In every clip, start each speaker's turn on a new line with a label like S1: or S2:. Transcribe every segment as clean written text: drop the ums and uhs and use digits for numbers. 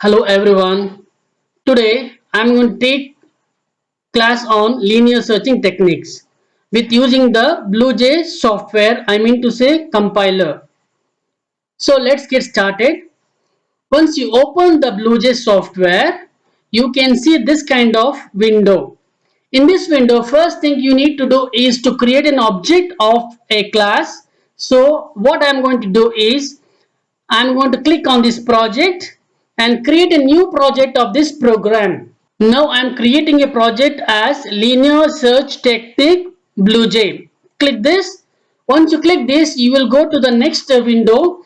S1: Hello everyone. Today I'm going to take class on linear searching techniques with using the BlueJ software, I mean to say compiler. So let's get started. Once you open the BlueJ software, you can see this kind of window. In this window, first thing you need to do is to create an object of a class. So what I'm going to do is I'm going to click on this project and create a new project of this program. Now I'm creating a project as linear search technique BlueJ. Click this. Once you click this, you will go to the next window.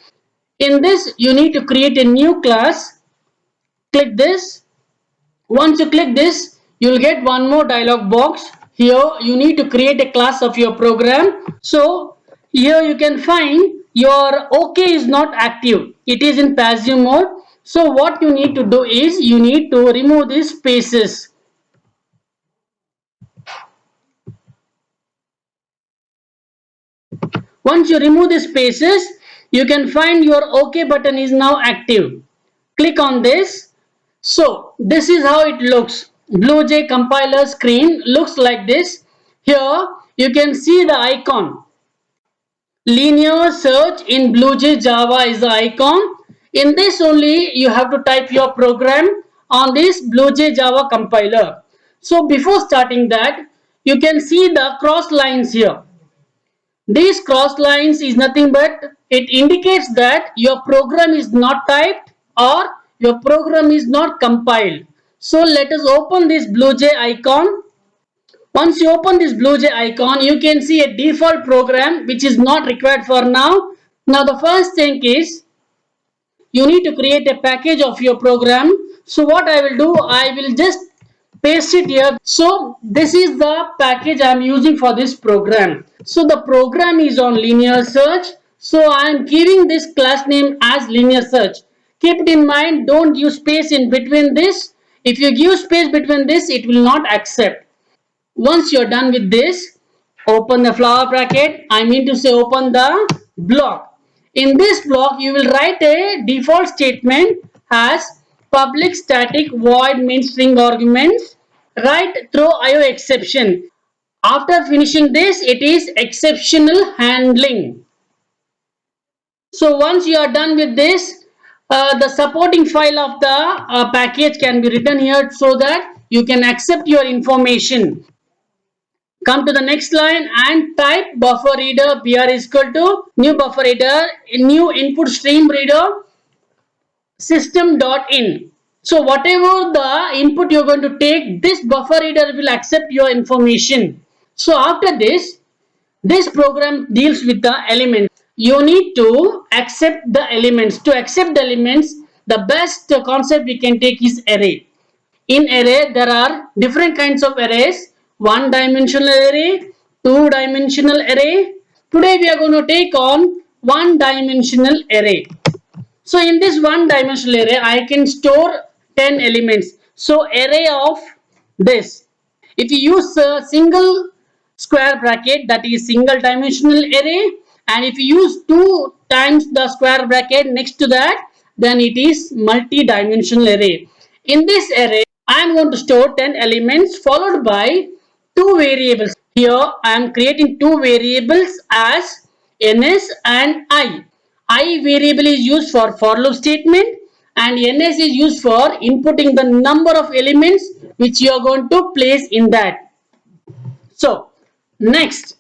S1: In this, you need to create a new class. Click this. Once you click this, you will get one more dialog box. Here you need to create a class of your program. So here you can find your OK is not active. It is in passive mode. So what you need to do is you need to remove these spaces. Once you remove the spaces, you can find your OK button is now active. Click on this. So this is how it looks. BlueJ compiler screen looks like this. Here you can see the icon. Linear search in BlueJ Java is the icon. In this only you have to type your program on this BlueJ Java compiler. So before starting that, you can see the cross lines here. These cross lines is nothing but it indicates that your program is not typed or your program is not compiled. So let us open this BlueJ icon. Once you open this BlueJ icon, you can see a default program which is not required for now. Now the first thing is you need to create a package of your program. So what I will do, I will just paste it here. So this is the package I am using for this program. So the program is on linear search. So I am giving this class name as linear search. Keep it in mind, don't use space in between this. If you give space between this, it will not accept. Once you're done with this, open the flower bracket. I mean to say open the block. In this block, you will write a default statement as public static void main string arguments. Write throw IO exception. After finishing this, it is exceptional handling. So once you are done with this, the supporting file of the package can be written here so that you can accept your information. Come to the next line and type buffer reader br is equal to new buffer reader new input stream reader system.in. So whatever the input you're going to take, this buffer reader will accept your information. So after this program deals with the elements. You need to accept the elements. To accept the elements, the best concept we can take is array. In array, there are different kinds of arrays. One dimensional array, two dimensional array. Today we are going to take on one dimensional array. So in this one dimensional array, I can store 10 elements. So array of this. If you use a single square bracket, that is single dimensional array, and if you use 2 times the square bracket next to that, then it is multi-dimensional array. In this array, I am going to store 10 elements followed by 2 variables. Here I am creating 2 variables as ns and I. I variable is used for loop statement and ns is used for inputting the number of elements which you are going to place in that. So next,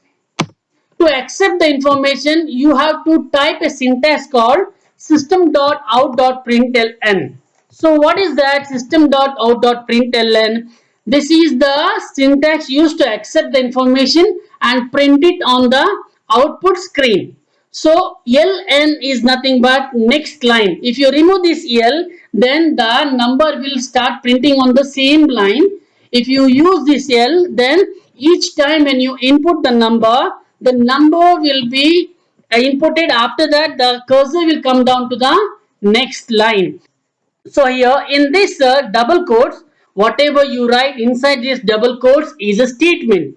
S1: to accept the information, you have to type a syntax called system.out.println. So what is that system.out.println? This is the syntax used to accept the information and print it on the output screen. So ln is nothing but next line. If you remove this l, then the number will start printing on the same line. If you use this l, then each time when you input the number will be inputted. After that, the cursor will come down to the next line. So here in this double quotes, whatever you write inside this double quotes is a statement.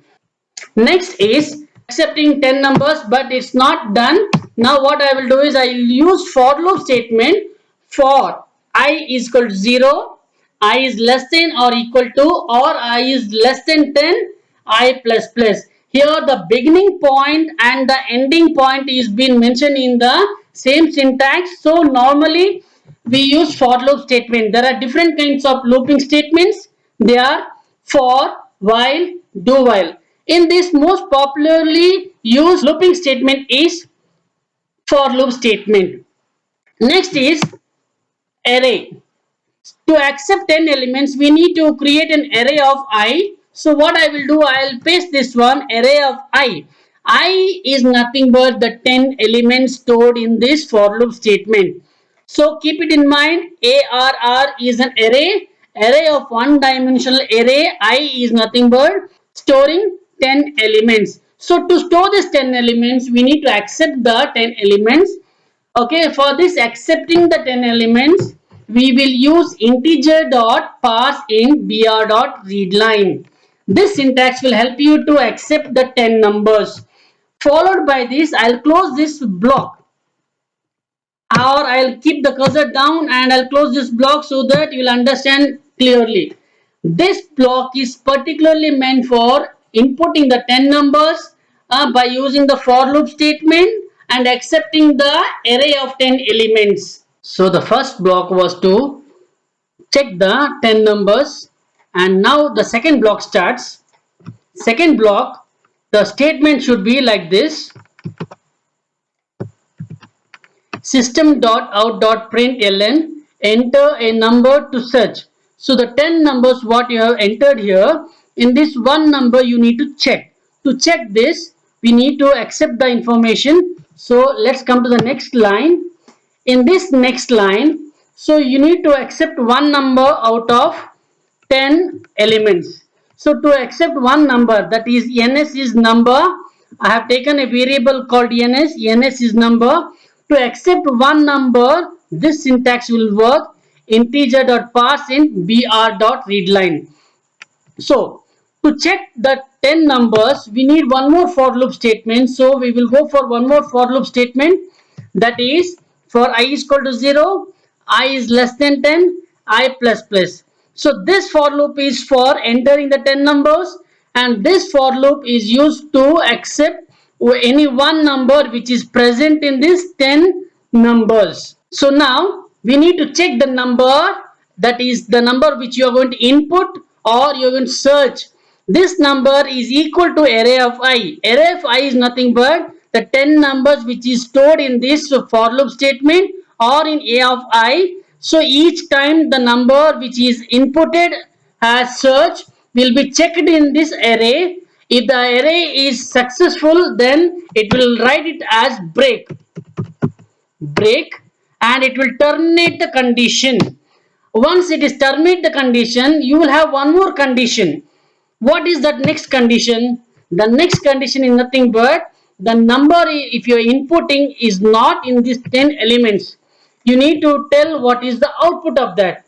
S1: Next is accepting 10 numbers, but it's not done. Now what I will do is I will use for loop statement for I is equal to 0, I is less than or equal to, or I is less than 10, I plus plus. Here the beginning point and the ending point is being mentioned in the same syntax. So normally we use for loop statement. There are different kinds of looping statements. They are for, while, do while. In this, most popularly used looping statement is for loop statement. Next is array. To accept 10 elements, we need to create an array of I. So what I will do, I will paste this one, array of I. I is nothing but the 10 elements stored in this for loop statement. So keep it in mind, ARR is an array of one dimensional array. I is nothing but storing 10 elements. So to store these 10 elements, we need to accept the 10 elements. Okay, for this accepting the 10 elements, we will use integer dot parse in br dot readline. This syntax will help you to accept the 10 numbers. Followed by this, I'll close this block, or I'll keep the cursor down and I'll close this block so that you'll understand clearly. This block is particularly meant for inputting the 10 numbers by using the for loop statement and accepting the array of 10 elements. So the first block was to check the 10 numbers, and now the second block starts. Second block, the statement should be like this: system.out.println, enter a number to search. So the 10 numbers what you have entered here, in this one number you need to check. To check this, we need to accept the information. So let's come to the next line. In this next line, so you need to accept one number out of 10 elements. So to accept one number, that is ns is number, I have taken a variable called ns is number. To accept one number, this syntax will work: integer.parseInt br.readline. So to check the 10 numbers, we need one more for loop statement. So we will go for one more for loop statement, that is for I is equal to 0, I is less than 10, I plus plus. So this for loop is for entering the 10 numbers, and this for loop is used to accept any one number which is present in this 10 numbers. So now we need to check the number, that is the number which you are going to input or you are going to search. This number is equal to array of I. Array of I is nothing but the 10 numbers which is stored in this for loop statement or in A of I. So each time the number which is inputted as search will be checked in this array. If the array is successful, then it will write it as break, and it will terminate the condition. Once it is terminate the condition, you will have one more condition. What is that next condition? The next condition is nothing but the number if you are inputting is not in these 10 elements. You need to tell what is the output of that.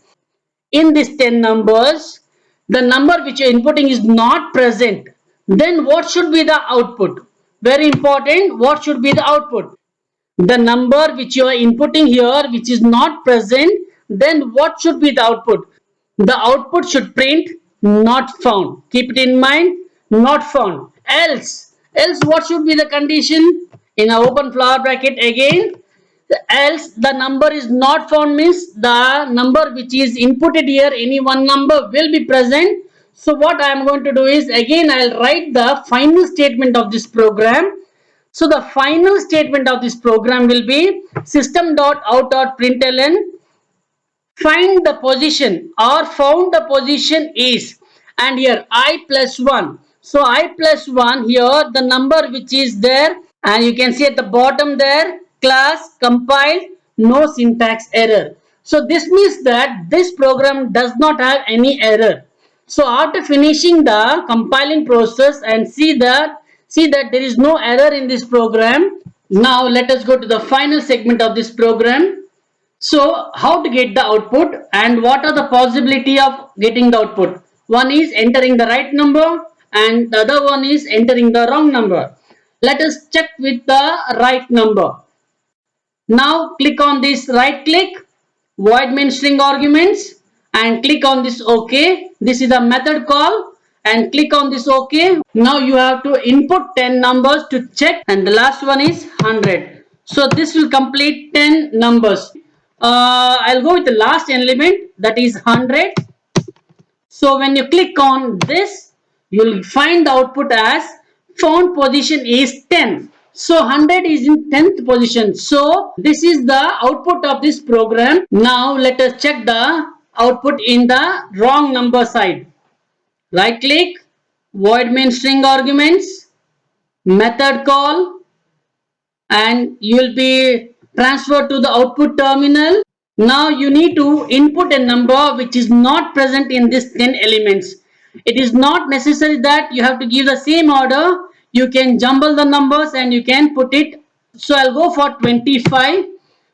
S1: In these 10 numbers, the number which you are inputting is not present. Then what should be the output? Very important, what should be the output? The number which you are inputting here which is not present, then what should be the output? The output should print not found. Keep it in mind, not found. Else what should be the condition? In a open flower bracket again, else the number is not found means the number which is inputted here, any one number will be present. So what I am going to do is, again I will write the final statement of this program. So the final statement of this program will be system.out.println, find the position or found the position is, and here I plus 1. So I plus 1, here the number which is there, and you can see at the bottom there, class compiled, no syntax error. So this means that this program does not have any error. So after finishing the compiling process and see that there is no error in this program, now let us go to the final segment of this program. So how to get the output and what are the possibility of getting the output? One is entering the right number and the other one is entering the wrong number. Let us check with the right number. Now click on this, right click. void main string arguments and click on this OK. This is a method call and click on this OK. Now you have to input 10 numbers to check, and the last one is 100. So this will complete 10 numbers. I'll go with the last element, that is 100. So when you click on this, you'll find the output as found position is 10. So 100 is in 10th position. So this is the output of this program. Now let us check the output in the wrong number side. Right click, void main string arguments, method call, and you will be transferred to the output terminal. Now you need to input a number which is not present in this 10 elements. It is not necessary that you have to give the same order. You can jumble the numbers and you can put it. So I'll go for 25.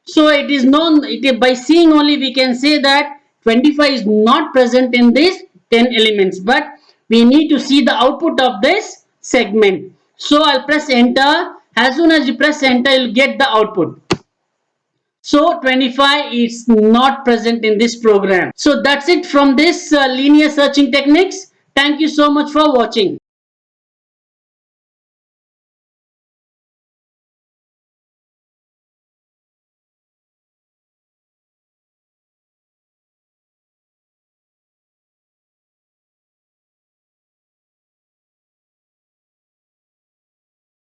S1: So it is known, by seeing only we can say that 25 is not present in these 10 elements, but we need to see the output of this segment. So I'll press enter. As soon as you press enter, you'll get the output. So 25 is not present in this program. So that's it from this linear searching techniques. Thank you so much for watching.